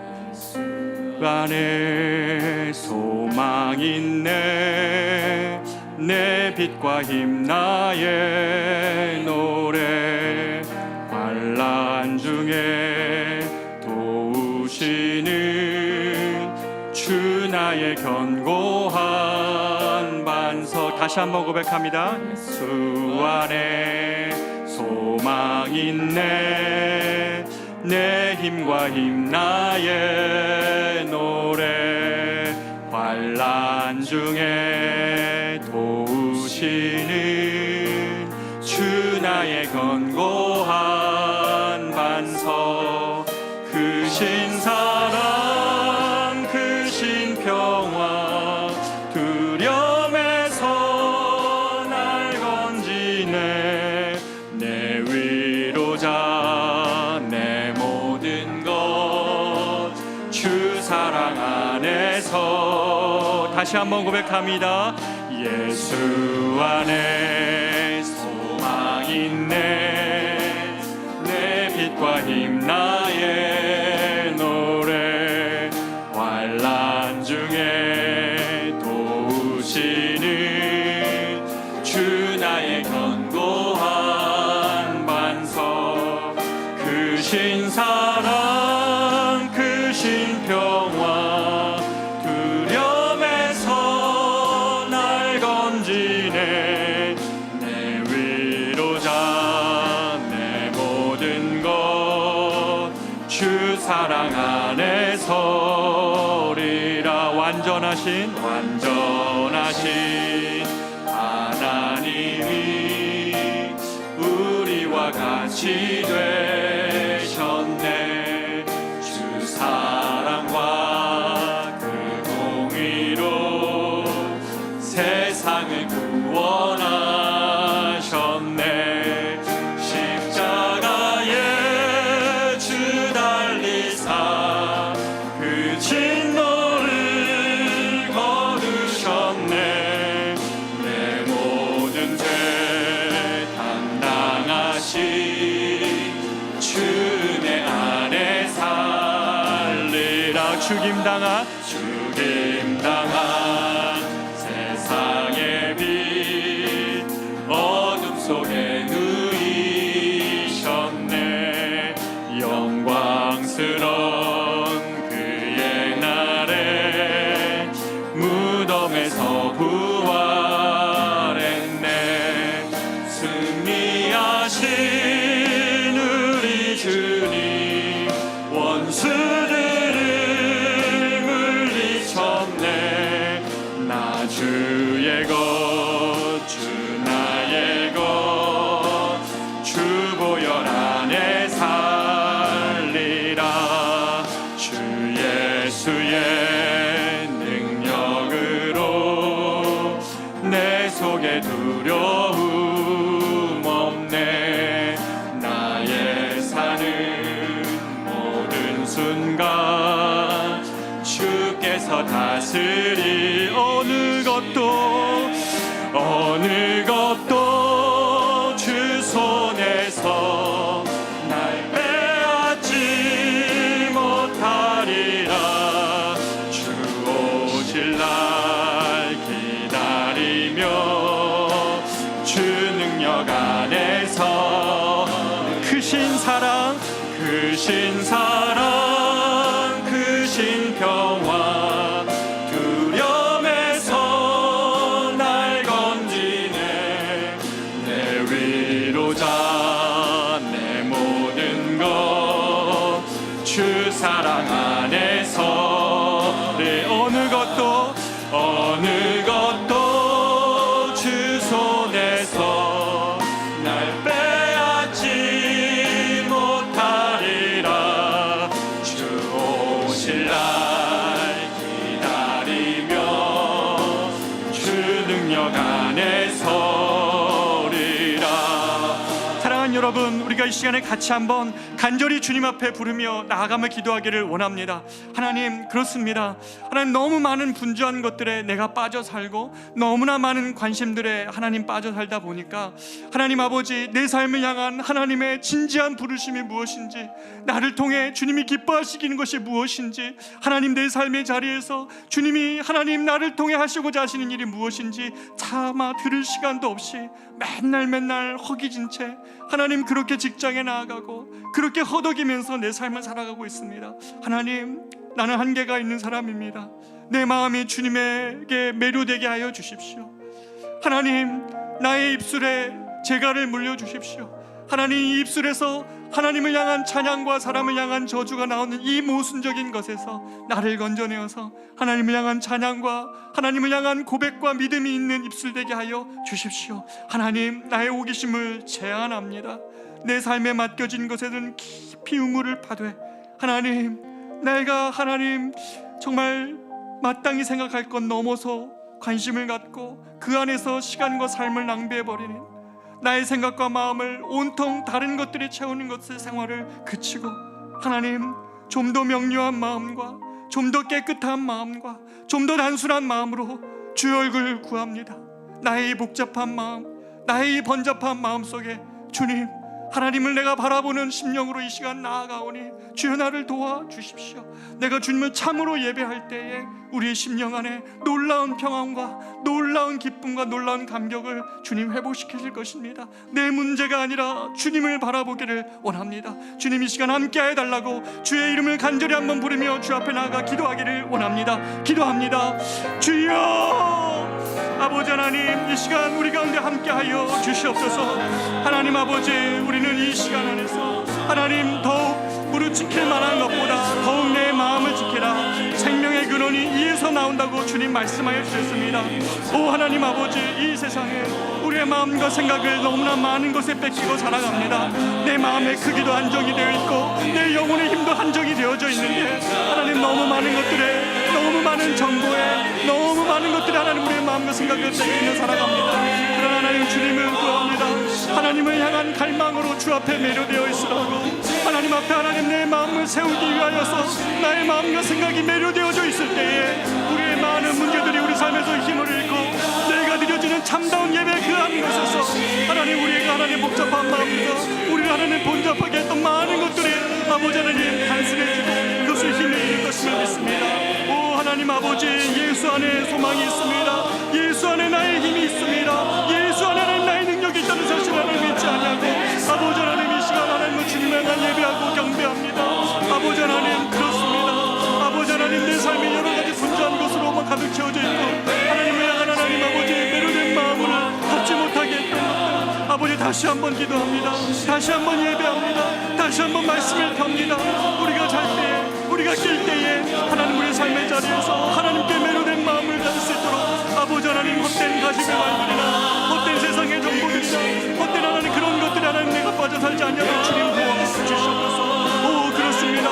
소망 있네, 내 빛과 힘 나의 노래, 환난 중에 도우시는 주 나의 견고한 반석. 다시 한번 고백합니다. 예수 안에 소망 있네, 내 힘과 힘 나의 노래, 환난 중에 도우시는 주 나의 견고한 반석. 크신 사랑, 크신 평화, 두려움에서 날 건지네, 내 위로자 내 모든 것 주 사랑 안에서. 다시 한번 고백합니다. 예수 안에 소망 있네, 내 빛과 힘 나의 노래, 환난 중에 도우시는 주 나의 견고한 반석. 크신 사랑, 크신 평화, 두려움에서 날 건지네, 내 위로자 내 모든 것 주 사랑 안에서리라. 완전하신 하나님이 우리와 같이 되셨네, 주 사랑과 그 공의로 세상을 구원하셨네. 십자가에 주 달리사 그 진노를 거두셨네, 내 모든 죄 담당하신 주 내 안에 살리라. 죽임당한 세상의 빛 어둠 속에 누이셨네, 영광스러운 그의 날에 무덤에서 부활했네. 승리하신 우리 주님, 원수들을 물리쳤네, 나 주의 것 주 순간 주께서 다스리 어느 것도 주 손에서 날 빼앗지 못하리라. 주 오실 날 기다리며 주 능력 안에서 크신 사랑 크신 평화 두려움에서 날 건지네. 내 위로자 내 모든 것 주 사랑 안에서 내 어느 것도 주 손에서 날 빼앗지 못하리라. 주 오실 날 기다리며 주 능력 안에 서리라. 사랑하는 여러분, 우리가 이 시간에 같이 한번 간절히 주님 앞에 부르며 나아가며 기도하기를 원합니다. 하나님, 그렇습니다. 하나님, 너무 많은 분주한 것들에 내가 빠져 살고 너무나 많은 관심들에 하나님 빠져 살다 보니까 하나님 아버지, 내 삶을 향한 하나님의 진지한 부르심이 무엇인지, 나를 통해 주님이 기뻐하시는 것이 무엇인지, 하나님 내 삶의 자리에서 주님이 하나님 나를 통해 하시고자 하시는 일이 무엇인지 차마 들을 시간도 없이 맨날 허기진 채 하나님 그렇게 직장에 나아가고 그렇게 허덕이면서 내 삶을 살아가고 있습니다. 하나님, 나는 한계가 있는 사람입니다. 내 마음이 주님에게 매료되게 하여 주십시오. 하나님, 나의 입술에 재갈을 물려주십시오. 하나님, 이 입술에서 하나님을 향한 찬양과 사람을 향한 저주가 나오는 이 모순적인 것에서 나를 건져내어서 하나님을 향한 찬양과 하나님을 향한 고백과 믿음이 있는 입술 되게 하여 주십시오. 하나님, 나의 호기심을 제한합니다. 내 삶에 맡겨진 것에는 깊이 우물을 파되 하나님, 내가 하나님 정말 마땅히 생각할 것 넘어서 관심을 갖고 그 안에서 시간과 삶을 낭비해버리는 나의 생각과 마음을 온통 다른 것들이 채우는 것의 생활을 그치고 하나님, 좀 더 명료한 마음과 좀 더 깨끗한 마음과 좀 더 단순한 마음으로 주의 얼굴을 구합니다. 나의 복잡한 마음, 나의 번잡한 마음 속에 주님, 하나님을 내가 바라보는 심령으로 이 시간 나아가오니 주여 나를 도와주십시오. 내가 주님을 참으로 예배할 때에 우리의 심령 안에 놀라운 평안과 놀라운 기쁨과 놀라운 감격을 주님 회복시키실 것입니다. 내 문제가 아니라 주님을 바라보기를 원합니다. 주님, 이 시간 함께 해달라고 주의 이름을 간절히 한번 부르며 주 앞에 나아가 기도하기를 원합니다. 기도합니다. 주여, 아버지 하나님, 이 시간 우리 가운데 함께하여 주시옵소서. 하나님 아버지, 우리는 이 시간 안에서 하나님 더욱 무릎 지킬 만한 것보다 더욱 내 마음을 지키라. 생명의 근원이 이에서 나온다고 주님 말씀하여 주셨습니다. 오 하나님 아버지, 이 세상에 우리의 마음과 생각을 너무나 많은 것에 뺏기고 살아갑니다. 내 마음의 크기도 한정이 되어 있고 내 영혼의 힘도 한정이 되어져 있는데 하나님, 너무 많은 것들에, 너무 많은 정보에, 너무 많은 것들이 하나님 우리의 마음과 생각을 뺏기며 살아갑니다. 그러나 하나님, 주님을 구합니다. 하나님을 향한 갈망으로 주 앞에 매료되어 있으라고. 하나님 앞에 하나님 내 마음을 세우기 위하여서 나의 마음과 생각이 매료되어져 있을 때에 우리의 많은 문제들이 우리 삶에서 힘을 잃고 내가 드려지는 참다운 예배 그 한 곳에서 하나님, 우리가 하나님 복잡한 마음과 우리를 하나님 번잡하게 했던 많은 것들이 아버지 하나님 단순해지고 그것을 힘을 잃을 것임을 믿습니다. 오 하나님 아버지, 예수 안에 소망이 있습니다. 예수 안에 나의 힘이 있습니다. 예수 안에 나의 능력이 있다는 사실 하나님 믿지 않냐고. 아버지 하나님, 이 시간 하나님은 주님을 향한 예배하고 경배합니다. 아버지 하나님, 그렇습니다. 아버지 하나님, 내 삶이 여러 가지 분주한 것으로만 가득 채워져 있고 하나님을 향한 하나님 아버지 매료된 마음을 갖지 못하게 했던 것들, 아버지 다시 한번 기도합니다. 다시 한번 예배합니다. 다시 한번 말씀을 펴니다. 우리가 잘 때에, 우리가 깰 때에 하나님 우리의 삶의 자리에서 하나님께 매료된 마음을 가질 수 있도록 아버지 하나님, 헛된 가짐의 말들이나 헛된 세상의 정보들이나 헛된 하나님 그런 것들이 하나님 내가 빠져 살지 않냐고 주님 도와주시옵소서. 오 그렇습니다.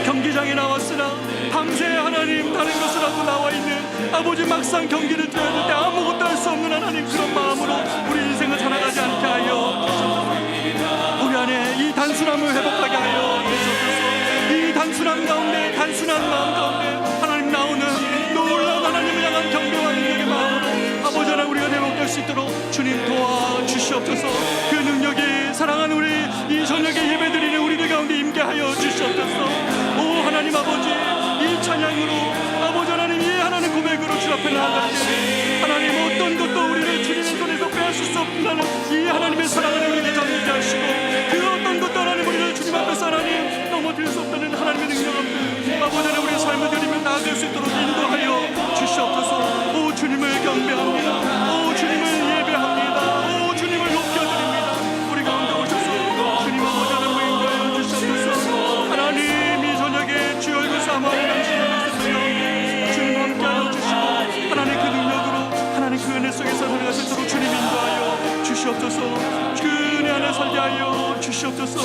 경기장에 나왔으나 밤새 하나님 다른 것을 하고 나와 있는 아버지, 막상 경기를 뛰어야 될 때 아무것도 할 수 없는 하나님 그런 마음으로 우리 인생을 살아가지 않게 하여 주옵소서. 우리 안에 이 단순함을 회복하게 하여 주옵소서. 이 단순한 가운데, 단순한 마음 가운데 하나님 나오는 놀라운 하나님을 향한 경배와 능력의 마음으로 아버지 하나님 우리가 회복될 수 있도록 주님 도와주시옵소서. 그 능력이 사랑하는 우리 이 저녁에 예배드리는 우리들 가운데 임재하여 주시옵소서. 오 하나님 아버지, 이 찬양으로 아버지 하나님, 이 하나님 고백으로 주 앞에 나아갈 때 하나님 어떤 것도 우리를 주님의 손에서 빼앗을 수 없다는 이 하나님의 사랑을 우리에게 전하게 하시고, 그 어떤 것도 하나님 우리를 주님 앞에서 하나님 넘어뜨릴 수 없다는 하나님의 능력 앞에 아버지 하나님 우리의 삶을 드리며 나아갈 수 있도록 인도하여 주시옵소서. 오 주님을 경배합니다. 오 주님을 예배합니다. 오 주님을 높여드립니다. 우리 가운데 오셔서 주님 아버지 하나님을 인도하여 주시옵소서. 하나님 이 저녁에 주의 얼굴 삼아 당신의 주님 함께하여 주시고 하나님 그 능력으로 하나님 그 은혜 속에서 살아갈 수 있도록 주님 인도하여 주시옵소서. 그 은혜 안에 살게 하여 주시옵소서.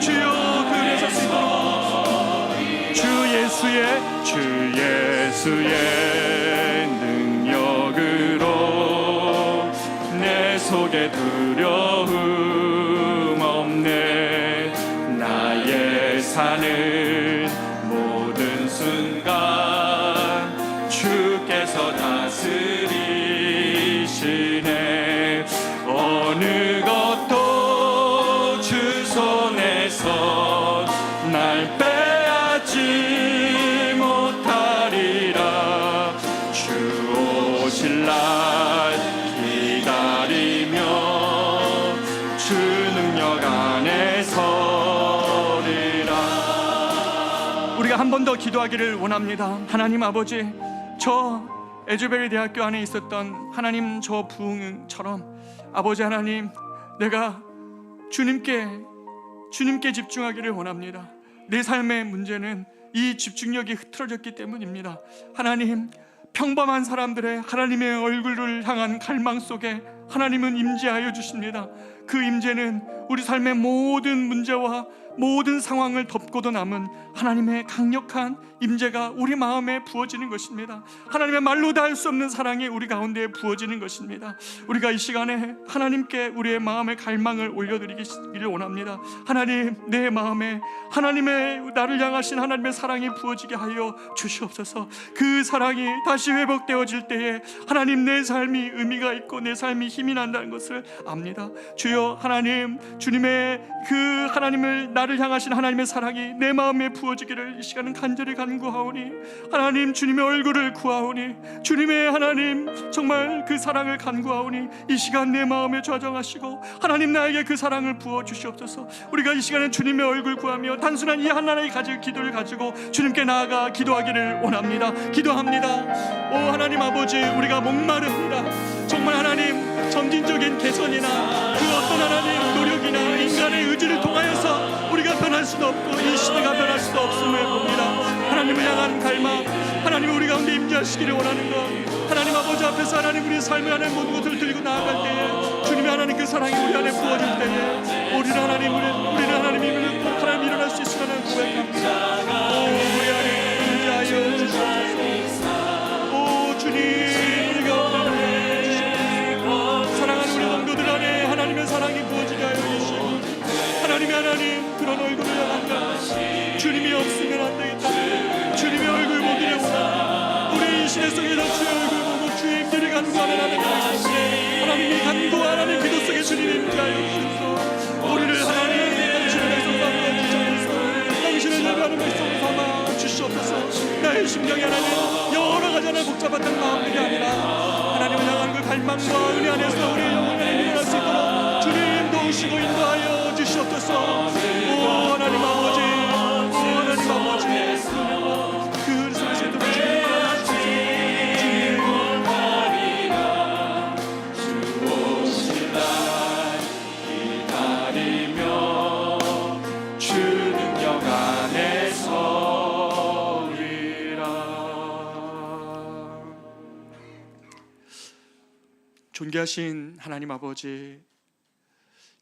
주여 그 은혜 살 수 있도록 주 예수의 능력으로 내 속에 두려움 없네. 나의 사는 모든 순간 주께서 다스리시네. 어느 것도 주 손에서 날 빼앗지 못하리라. 주 오실 날 기다리며 주 능력 안에 서리라. 우리가 한 번 더 기도하기를 원합니다. 하나님 아버지, 저 에즈베리 대학교 안에 있었던 하나님 저 부흥처럼 아버지 하나님, 내가 주님께 집중하기를 원합니다. 내 삶의 문제는 이 집중력이 흐트러졌기 때문입니다. 하나님, 평범한 사람들의 하나님의 얼굴을 향한 갈망 속에 하나님은 임재하여 주십니다. 그 임재는 우리 삶의 모든 문제와 모든 상황을 덮고도 남은 하나님의 강력한 임재가 우리 마음에 부어지는 것입니다. 하나님의 말로 다 할 수 없는 사랑이 우리 가운데 부어지는 것입니다. 우리가 이 시간에 하나님께 우리의 마음의 갈망을 올려드리기를 원합니다. 하나님, 내 마음에 하나님의 나를 향하신 하나님의 사랑이 부어지게 하여 주시옵소서. 그 사랑이 다시 회복되어질 때에 하나님, 내 삶이 의미가 있고 내 삶이 힘이 난다는 것을 압니다. 주여 하나님, 주님의 그 하나님을 나를 향하신 하나님의 사랑이 내 마음에 부어지기를 이 시간은 간절히 간구하오니, 하나님 주님의 얼굴을 구하오니, 주님의 하나님 정말 그 사랑을 간구하오니 이 시간 내 마음에 좌정하시고 하나님 나에게 그 사랑을 부어 주시옵소서. 우리가 이 시간에 주님의 얼굴 구하며 단순한 이 하나님의 기도를 가지고 주님께 나아가 기도하기를 원합니다. 기도합니다. 오 하나님 아버지, 우리가 목마릅니다. 정말 하나님, 점진적인 개선이나 그 어떤 하나님 노력이나 인간의 의지를 통하여서 우리가 변할 수도 없고 이 시대가 변할 수도 없음을 봅니다. 하나님을 향한 갈망, 하나님 우리 가운데 임재하시기를 원하는 것, 하나님 아버지 앞에서 하나님 우리의 삶을 하는 모든 것을 들고 나아갈 때에 주님의 하나님 그 사랑이 우리 안에 부어질 때에 우리는 하나님, 우리는 하나님이 하나님 일어날 수 있으라는 고백합니다. 오 우리 안에 임재하여 주시옵소서. 오 주님, 우리가 사랑하는 우리 성도들 안에 하나님의 사랑이 부어지게 하여 주시고, 하나님의 하나님 그런 얼굴을 향한 것, 주님이 없으면 안 되겠다. 주님의 얼굴 보기를 원합니다. 우리 이 시대 속에서 주의 얼굴 보고 주의 행실을 간구하는 하나님, 하나님이 간구와 하나님 기도 속에 주님이 임재하여 주소서. 우리를 하나님 당신의 백성 삼아 주셔서 당신을 예배하는 백성 삼아 주시옵소서. 나의 심령이 하나님 여러 가지 하나 복잡했던 마음들이 아니라 하나님을 향한 그 갈망과 은혜 안에서 우리의 영혼을 일어날 수 있도록 주님 도우시고 인도하여 주시옵소서. 오 하나님 아버지, 오 하나님 아버지, 그 속에서도 존귀하신 하나님 아버지,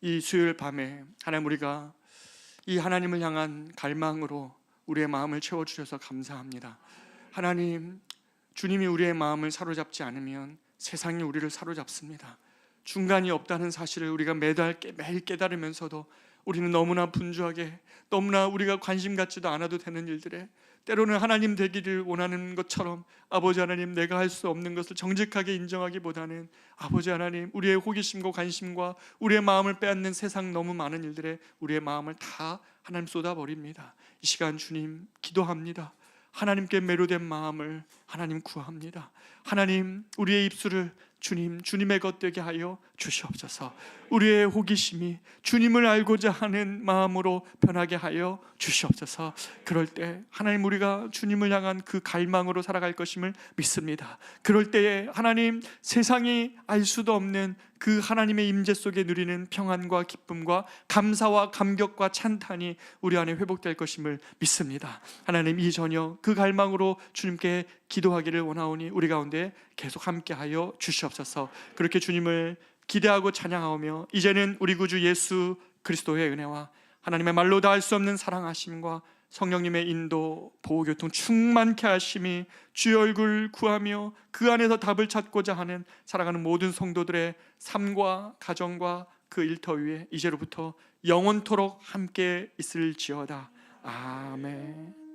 이 수요일 밤에 하나님 우리가 이 하나님을 향한 갈망으로 우리의 마음을 채워주셔서 감사합니다. 하나님, 주님이 우리의 마음을 사로잡지 않으면 세상이 우리를 사로잡습니다. 중간이 없다는 사실을 우리가 매일 깨달으면서도 우리는 너무나 분주하게, 너무나 우리가 관심 갖지도 않아도 되는 일들에, 때로는 하나님 되기를 원하는 것처럼 아버지 하나님, 내가 할 수 없는 것을 정직하게 인정하기보다는 아버지 하나님, 우리의 호기심과 관심과 우리의 마음을 빼앗는 세상 너무 많은 일들에 우리의 마음을 다 하나님 쏟아버립니다. 이 시간 주님 기도합니다. 하나님께 매료된 마음을 하나님 구합니다. 하나님, 우리의 입술을 주님의 것 되게 하여 주시옵소서. 우리의 호기심이 주님을 알고자 하는 마음으로 변하게 하여 주시옵소서. 그럴 때 하나님, 우리가 주님을 향한 그 갈망으로 살아갈 것임을 믿습니다. 그럴 때에 하나님, 세상이 알 수도 없는 그 하나님의 임재 속에 누리는 평안과 기쁨과 감사와 감격과 찬탄이 우리 안에 회복될 것임을 믿습니다. 하나님, 이 저녁 그 갈망으로 주님께 기도하기를 원하오니 우리 가운데 계속 함께하여 주시옵소서. 그렇게 주님을 기대하고 찬양하오며, 이제는 우리 구주 예수 그리스도의 은혜와 하나님의 말로 다 할 수 없는 사랑하심과 성령님의 인도, 보호, 교통 충만케 하심이 주의 얼굴 구하며 그 안에서 답을 찾고자 하는 살아가는 모든 성도들의 삶과 가정과 그 일터 위에 이제로부터 영원토록 함께 있을지어다. 아멘.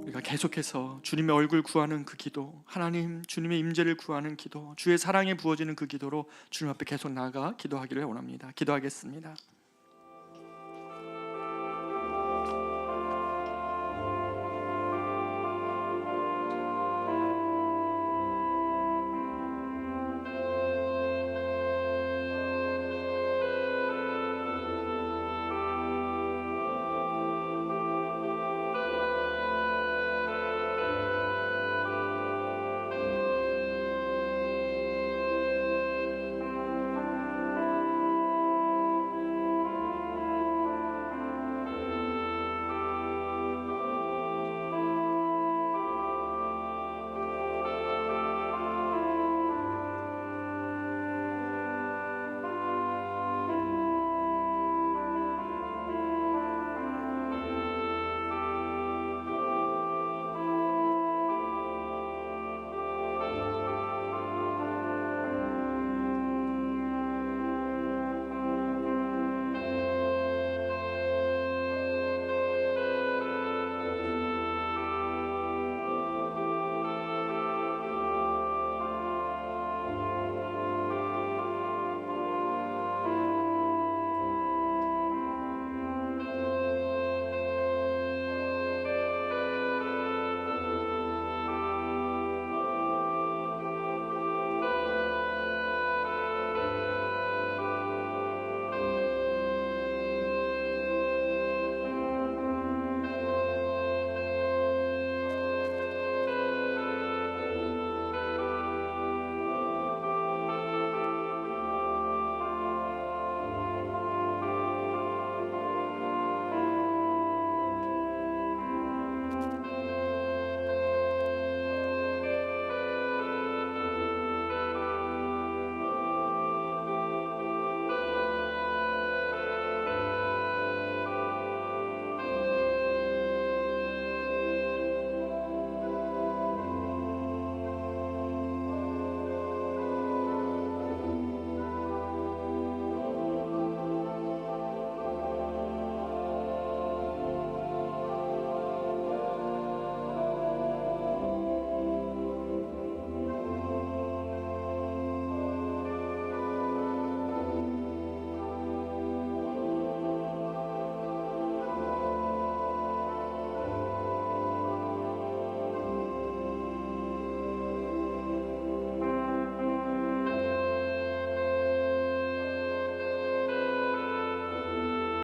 우리가 계속해서 주님의 얼굴 구하는 그 기도, 하나님 주님의 임재를 구하는 기도, 주의 사랑에 부어지는 그 기도로 주님 앞에 계속 나아가 기도하기를 원합니다. 기도하겠습니다.